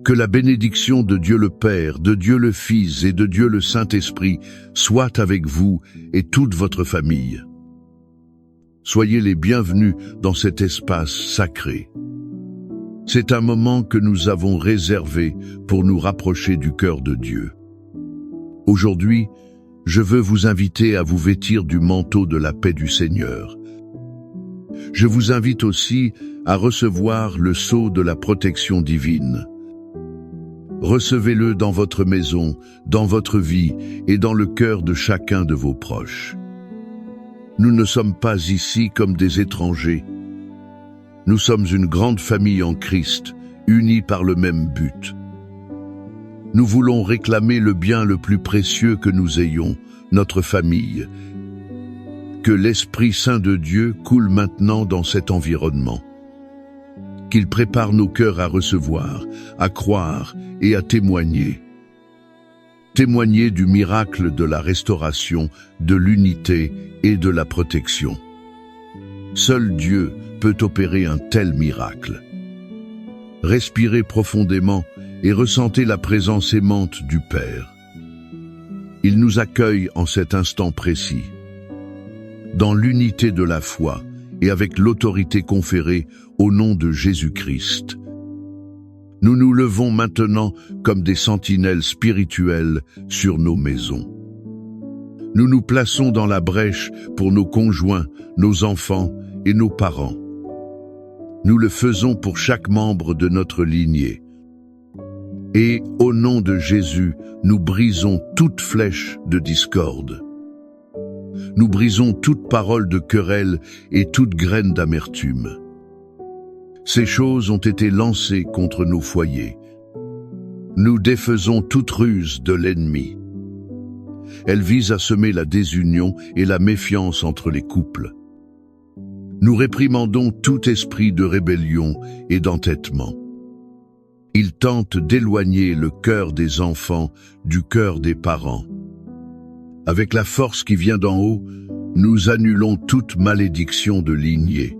Que la bénédiction de Dieu le Père, de Dieu le Fils et de Dieu le Saint-Esprit soit avec vous et toute votre famille. Soyez les bienvenus dans cet espace sacré. C'est un moment que nous avons réservé pour nous rapprocher du cœur de Dieu. Aujourd'hui, je veux vous inviter à vous vêtir du manteau de la paix du Seigneur. Je vous invite aussi à recevoir le sceau de la protection divine. Recevez-le dans votre maison, dans votre vie et dans le cœur de chacun de vos proches. Nous ne sommes pas ici comme des étrangers. Nous sommes une grande famille en Christ, unis par le même but. Nous voulons réclamer le bien le plus précieux que nous ayons, notre famille. Que l'Esprit Saint de Dieu coule maintenant dans cet environnement. Qu'il prépare nos cœurs à recevoir, à croire et à témoigner. Témoigner du miracle de la restauration, de l'unité et de la protection. Seul Dieu peut opérer un tel miracle. Respirez profondément et ressentez la présence aimante du Père. Il nous accueille en cet instant précis. Dans l'unité de la foi et avec l'autorité conférée au nom de Jésus-Christ. Nous nous levons maintenant comme des sentinelles spirituelles sur nos maisons. Nous nous plaçons dans la brèche pour nos conjoints, nos enfants et nos parents. Nous le faisons pour chaque membre de notre lignée. Et, au nom de Jésus, nous brisons toute flèche de discorde. Nous brisons toute parole de querelle et toute graine d'amertume. Ces choses ont été lancées contre nos foyers. Nous défaisons toute ruse de l'ennemi. Elles visent à semer la désunion et la méfiance entre les couples. Nous réprimandons tout esprit de rébellion et d'entêtement. Ils tentent d'éloigner le cœur des enfants du cœur des parents. Avec la force qui vient d'en haut, nous annulons toute malédiction de lignée.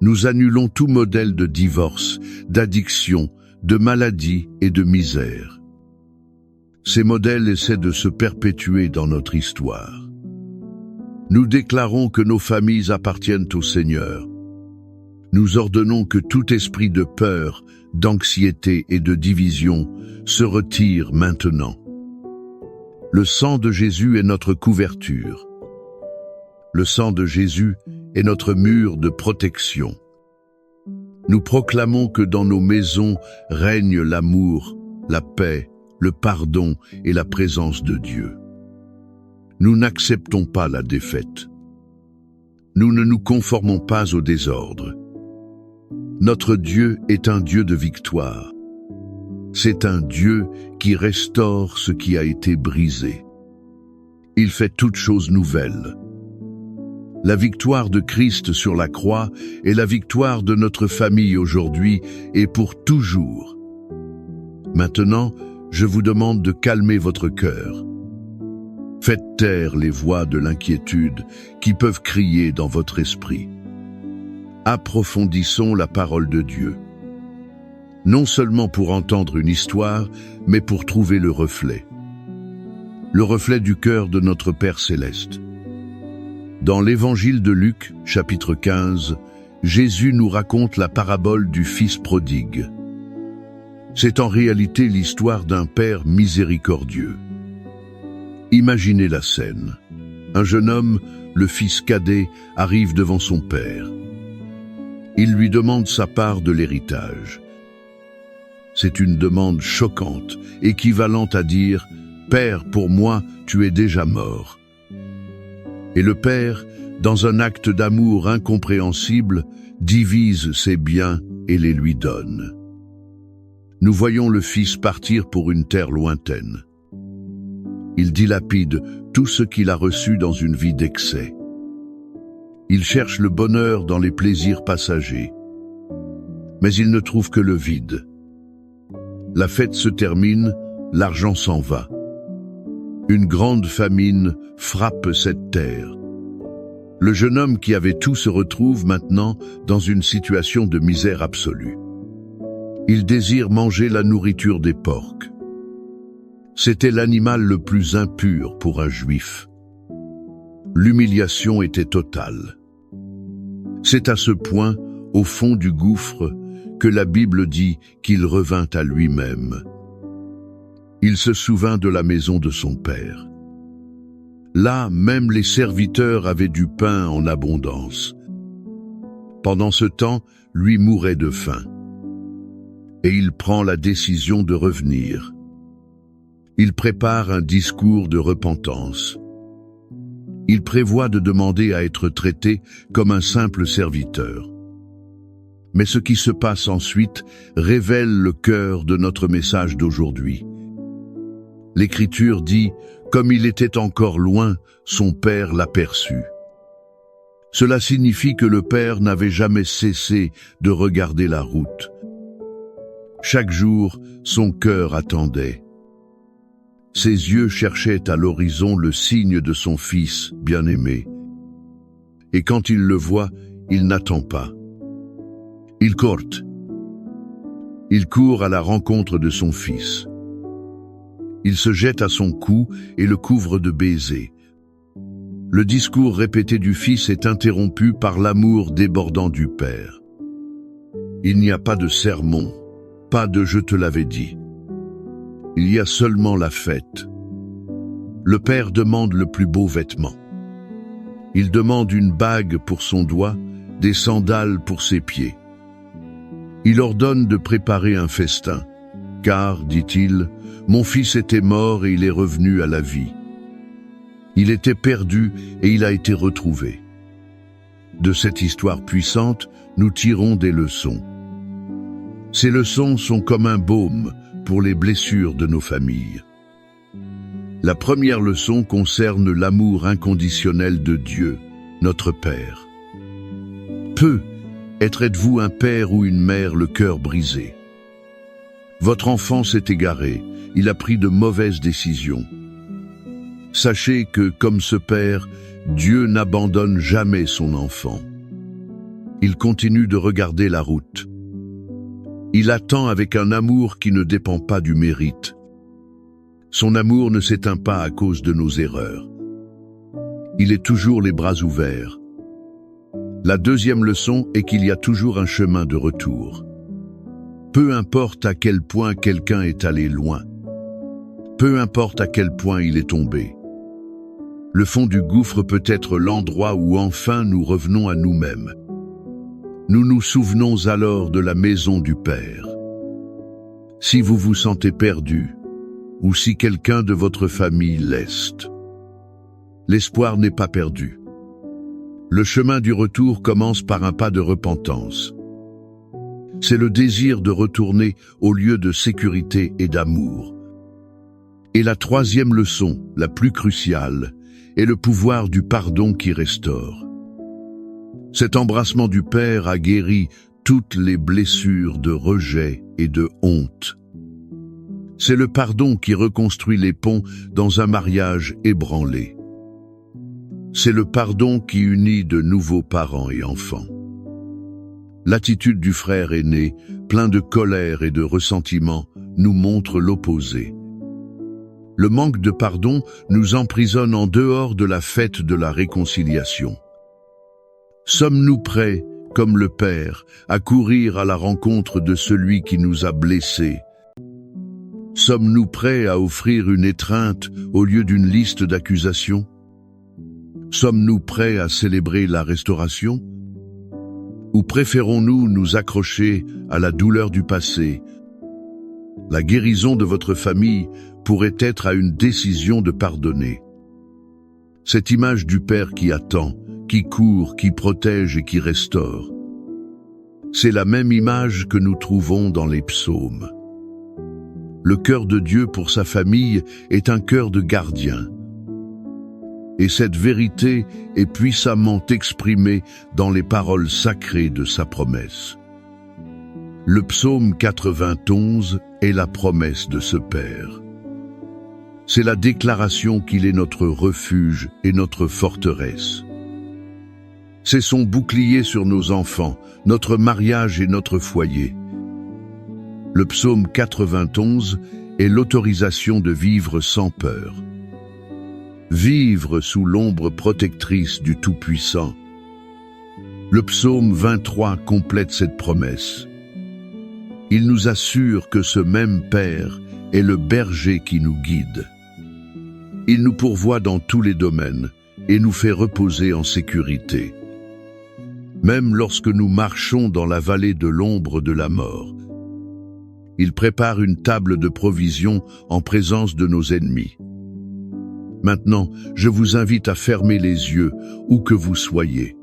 Nous annulons tout modèle de divorce, d'addiction, de maladie et de misère. Ces modèles essaient de se perpétuer dans notre histoire. Nous déclarons que nos familles appartiennent au Seigneur. Nous ordonnons que tout esprit de peur, d'anxiété et de division se retire maintenant. Le sang de Jésus est notre couverture. Le sang de Jésus est notre mur de protection. Nous proclamons que dans nos maisons règne l'amour, la paix, le pardon et la présence de Dieu. Nous n'acceptons pas la défaite. Nous ne nous conformons pas au désordre. Notre Dieu est un Dieu de victoire. C'est un Dieu qui restaure ce qui a été brisé. Il fait toutes choses nouvelles. La victoire de Christ sur la croix est la victoire de notre famille aujourd'hui et pour toujours. Maintenant, je vous demande de calmer votre cœur. Faites taire les voix de l'inquiétude qui peuvent crier dans votre esprit. Approfondissons la parole de Dieu. Non seulement pour entendre une histoire, mais pour trouver le reflet. Le reflet du cœur de notre Père Céleste. Dans l'Évangile de Luc, chapitre 15, Jésus nous raconte la parabole du Fils prodigue. C'est en réalité l'histoire d'un Père miséricordieux. Imaginez la scène. Un jeune homme, le fils cadet, arrive devant son père. Il lui demande sa part de l'héritage. C'est une demande choquante, équivalente à dire « Père, pour moi, tu es déjà mort ». Et le père, dans un acte d'amour incompréhensible, divise ses biens et les lui donne. Nous voyons le fils partir pour une terre lointaine. Il dilapide tout ce qu'il a reçu dans une vie d'excès. Il cherche le bonheur dans les plaisirs passagers. Mais il ne trouve que le vide. La fête se termine, l'argent s'en va. Une grande famine frappe cette terre. Le jeune homme qui avait tout se retrouve maintenant dans une situation de misère absolue. Il désire manger la nourriture des porcs. C'était l'animal le plus impur pour un juif. L'humiliation était totale. C'est à ce point, au fond du gouffre, que la Bible dit qu'il revint à lui-même. Il se souvint de la maison de son père. Là, même les serviteurs avaient du pain en abondance. Pendant ce temps, lui mourait de faim. Et il prend la décision de revenir. Il prépare un discours de repentance. Il prévoit de demander à être traité comme un simple serviteur. Mais ce qui se passe ensuite révèle le cœur de notre message d'aujourd'hui. L'Écriture dit, comme il était encore loin, son père l'aperçut. Cela signifie que le père n'avait jamais cessé de regarder la route. Chaque jour, son cœur attendait. Ses yeux cherchaient à l'horizon le signe de son fils bien-aimé. Et quand il le voit, il n'attend pas. Il court. Il court à la rencontre de son fils. Il se jette à son cou et le couvre de baisers. Le discours répété du fils est interrompu par l'amour débordant du père. Il n'y a pas de sermon, pas de « je te l'avais dit ». Il y a seulement la fête. Le père demande le plus beau vêtement. Il demande une bague pour son doigt, des sandales pour ses pieds. Il ordonne de préparer un festin, car, dit-il, mon fils était mort et il est revenu à la vie. Il était perdu et il a été retrouvé. De cette histoire puissante, nous tirons des leçons. Ces leçons sont comme un baume pour les blessures de nos familles. La première leçon concerne l'amour inconditionnel de Dieu, notre Père. Peu êtes-vous un père ou une mère le cœur brisé. Votre enfant s'est égaré, il a pris de mauvaises décisions. Sachez que, comme ce père, Dieu n'abandonne jamais son enfant. Il continue de regarder la route. Il attend avec un amour qui ne dépend pas du mérite. Son amour ne s'éteint pas à cause de nos erreurs. Il est toujours les bras ouverts. La deuxième leçon est qu'il y a toujours un chemin de retour. Peu importe à quel point quelqu'un est allé loin. Peu importe à quel point il est tombé. Le fond du gouffre peut être l'endroit où enfin nous revenons à nous-mêmes. Nous nous souvenons alors de la maison du Père. Si vous vous sentez perdu, ou si quelqu'un de votre famille l'est, l'espoir n'est pas perdu. Le chemin du retour commence par un pas de repentance. C'est le désir de retourner au lieu de sécurité et d'amour. Et la troisième leçon, la plus cruciale, est le pouvoir du pardon qui restaure. Cet embrassement du Père a guéri toutes les blessures de rejet et de honte. C'est le pardon qui reconstruit les ponts dans un mariage ébranlé. C'est le pardon qui unit de nouveaux parents et enfants. L'attitude du frère aîné, plein de colère et de ressentiment, nous montre l'opposé. Le manque de pardon nous emprisonne en dehors de la fête de la réconciliation. Sommes-nous prêts, comme le Père, à courir à la rencontre de celui qui nous a blessés? Sommes-nous prêts à offrir une étreinte au lieu d'une liste d'accusations? Sommes-nous prêts à célébrer la restauration? Ou préférons-nous nous accrocher à la douleur du passé? La guérison de votre famille pourrait être à une décision de pardonner. Cette image du Père qui attend, qui court, qui protège et qui restaure. C'est la même image que nous trouvons dans les psaumes. Le cœur de Dieu pour sa famille est un cœur de gardien. Et cette vérité est puissamment exprimée dans les paroles sacrées de sa promesse. Le psaume 91 est la promesse de ce Père. C'est la déclaration qu'il est notre refuge et notre forteresse. C'est son bouclier sur nos enfants, notre mariage et notre foyer. Le psaume 91 est l'autorisation de vivre sans peur. Vivre sous l'ombre protectrice du Tout-Puissant. Le psaume 23 complète cette promesse. Il nous assure que ce même Père est le berger qui nous guide. Il nous pourvoit dans tous les domaines et nous fait reposer en sécurité. Même lorsque nous marchons dans la vallée de l'ombre de la mort, il prépare une table de provisions en présence de nos ennemis. Maintenant, je vous invite à fermer les yeux, où que vous soyez.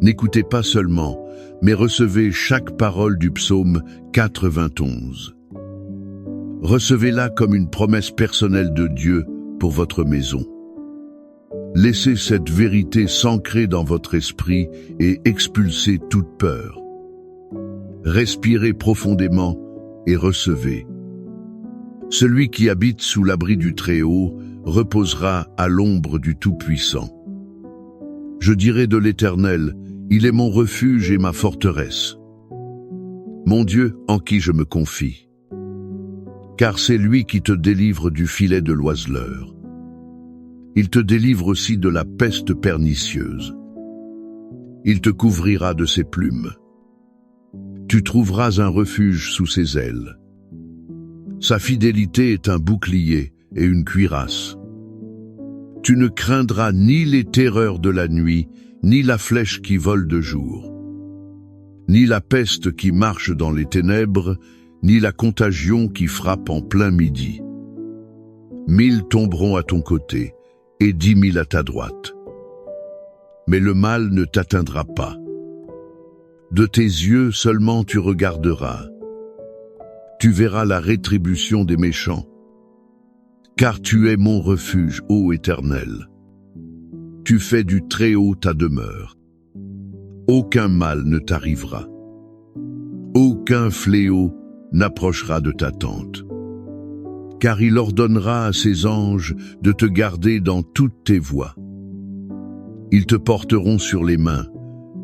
N'écoutez pas seulement, mais recevez chaque parole du psaume 91. Recevez-la comme une promesse personnelle de Dieu pour votre maison. Laissez cette vérité s'ancrer dans votre esprit et expulsez toute peur. Respirez profondément et recevez. Celui qui habite sous l'abri du Très-Haut reposera à l'ombre du Tout-Puissant. Je dirai de l'Éternel, il est mon refuge et ma forteresse. Mon Dieu en qui je me confie. Car c'est lui qui te délivre du filet de l'oiseleur. Il te délivre aussi de la peste pernicieuse. Il te couvrira de ses plumes. Tu trouveras un refuge sous ses ailes. Sa fidélité est un bouclier et une cuirasse. Tu ne craindras ni les terreurs de la nuit, ni la flèche qui vole de jour, ni la peste qui marche dans les ténèbres, ni la contagion qui frappe en plein midi. 1000 tomberont à ton côté, et 10 000 à ta droite. Mais le mal ne t'atteindra pas. De tes yeux seulement tu regarderas. Tu verras la rétribution des méchants. Car tu es mon refuge, ô Éternel. Tu fais du Très-Haut ta demeure. Aucun mal ne t'arrivera. Aucun fléau n'approchera de ta tente. Car il ordonnera à ses anges de te garder dans toutes tes voies. Ils te porteront sur les mains,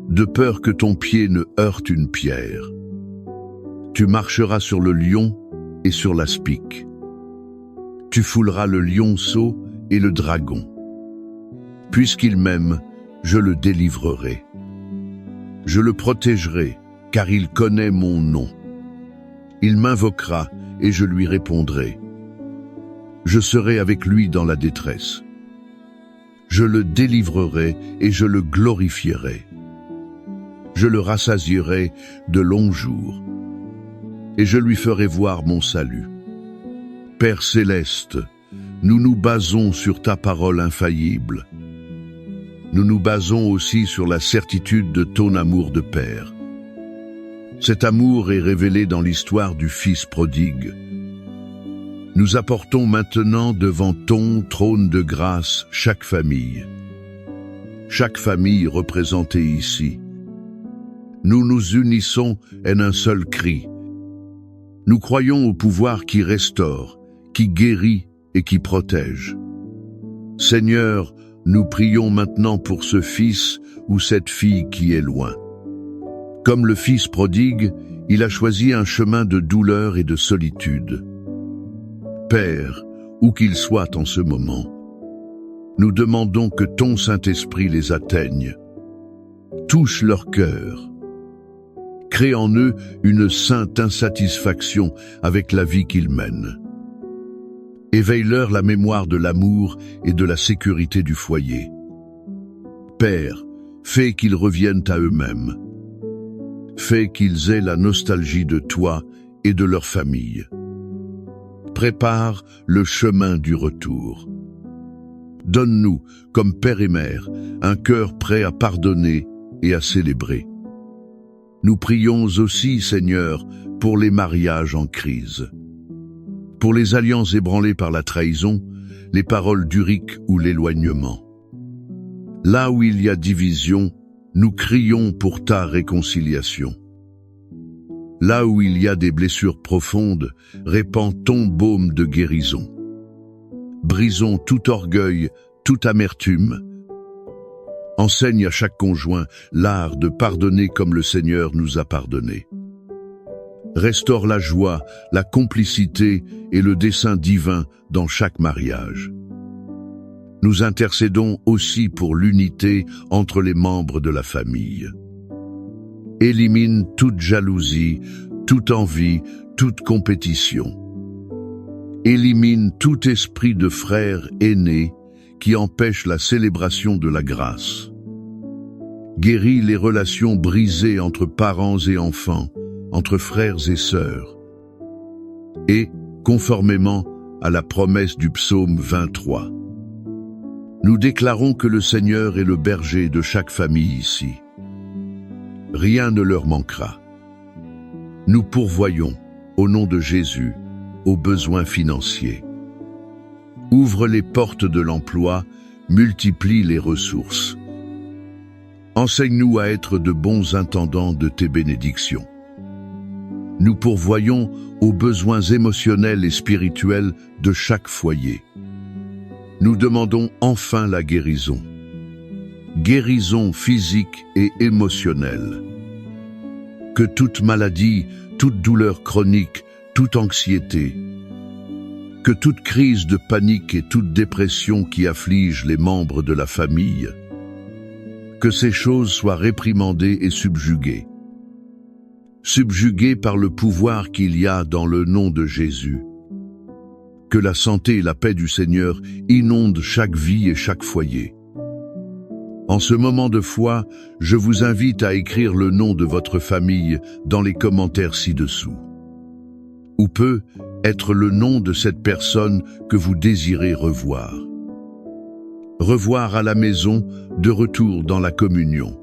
de peur que ton pied ne heurte une pierre. Tu marcheras sur le lion et sur l'aspic. Tu fouleras le lionceau et le dragon. Puisqu'il m'aime, je le délivrerai. Je le protégerai, car il connaît mon nom. Il m'invoquera et je lui répondrai. Je serai avec lui dans la détresse. Je le délivrerai et je le glorifierai. Je le rassasierai de longs jours, et je lui ferai voir mon salut. Père céleste, nous nous basons sur ta parole infaillible. Nous nous basons aussi sur la certitude de ton amour de Père. Cet amour est révélé dans l'histoire du Fils prodigue. Nous apportons maintenant devant ton trône de grâce chaque famille représentée ici. Nous nous unissons en un seul cri. Nous croyons au pouvoir qui restaure, qui guérit et qui protège. Seigneur, nous prions maintenant pour ce fils ou cette fille qui est loin. Comme le Fils prodigue, il a choisi un chemin de douleur et de solitude. Père, où qu'il soit en ce moment, nous demandons que ton Saint-Esprit les atteigne. Touche leur cœur. Crée en eux une sainte insatisfaction avec la vie qu'ils mènent. Éveille-leur la mémoire de l'amour et de la sécurité du foyer. Père, fais qu'ils reviennent à eux-mêmes. Fais qu'ils aient la nostalgie de toi et de leur famille. Prépare le chemin du retour. Donne-nous, comme père et mère, un cœur prêt à pardonner et à célébrer. Nous prions aussi, Seigneur, pour les mariages en crise. Pour les alliances ébranlées par la trahison, les paroles d'Urique ou l'éloignement. Là où il y a division, nous crions pour ta réconciliation. Là où il y a des blessures profondes, répands ton baume de guérison. Brisons tout orgueil, toute amertume. Enseigne à chaque conjoint l'art de pardonner comme le Seigneur nous a pardonné. Restaure la joie, la complicité et le dessein divin dans chaque mariage. Nous intercédons aussi pour l'unité entre les membres de la famille. Élimine toute jalousie, toute envie, toute compétition. Élimine tout esprit de frère aîné qui empêche la célébration de la grâce. Guéris les relations brisées entre parents et enfants, entre frères et sœurs. Et, conformément à la promesse du psaume 23, nous déclarons que le Seigneur est le berger de chaque famille ici. Rien ne leur manquera. Nous pourvoyons, au nom de Jésus, aux besoins financiers. Ouvre les portes de l'emploi, multiplie les ressources. Enseigne-nous à être de bons intendants de tes bénédictions. Nous pourvoyons aux besoins émotionnels et spirituels de chaque foyer. Nous demandons enfin la guérison. Guérison physique et émotionnelle. Que toute maladie, toute douleur chronique, toute anxiété, que toute crise de panique et toute dépression qui afflige les membres de la famille, que ces choses soient réprimandées et subjuguées. Subjuguées par le pouvoir qu'il y a dans le nom de Jésus. Que la santé et la paix du Seigneur inondent chaque vie et chaque foyer. En ce moment de foi, je vous invite à écrire le nom de votre famille dans les commentaires ci-dessous. Ou peut être le nom de cette personne que vous désirez revoir. Revoir à la maison, de retour dans la communion.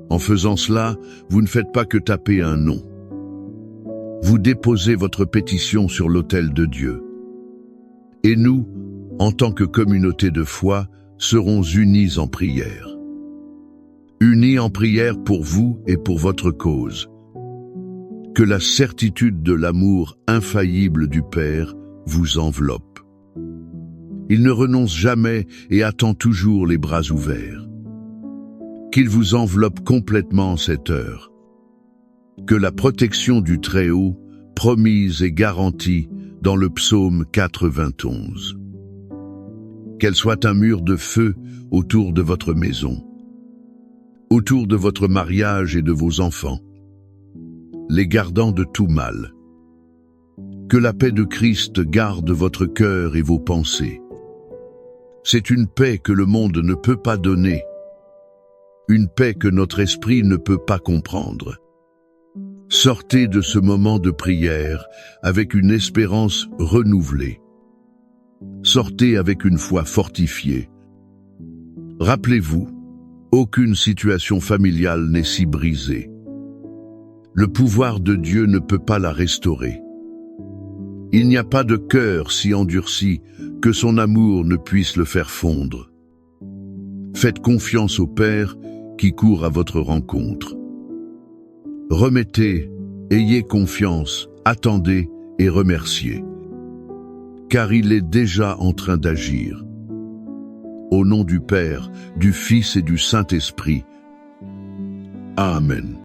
En faisant cela, vous ne faites pas que taper un nom. Vous déposez votre pétition sur l'autel de Dieu. Et nous, en tant que communauté de foi, serons unis en prière. Unis en prière pour vous et pour votre cause. Que la certitude de l'amour infaillible du Père vous enveloppe. Il ne renonce jamais et attend toujours les bras ouverts. Qu'il vous enveloppe complètement en cette heure. Que la protection du Très-Haut, promise et garantie dans le psaume 91. Qu'elle soit un mur de feu autour de votre maison, autour de votre mariage et de vos enfants, les gardant de tout mal. Que la paix de Christ garde votre cœur et vos pensées. C'est une paix que le monde ne peut pas donner, une paix que notre esprit ne peut pas comprendre. Sortez de ce moment de prière avec une espérance renouvelée. Sortez avec une foi fortifiée. Rappelez-vous, aucune situation familiale n'est si brisée. Le pouvoir de Dieu ne peut pas la restaurer. Il n'y a pas de cœur si endurci que son amour ne puisse le faire fondre. Faites confiance au Père qui court à votre rencontre. Remettez, ayez confiance, attendez et remerciez. Car il est déjà en train d'agir. Au nom du Père, du Fils et du Saint-Esprit. Amen.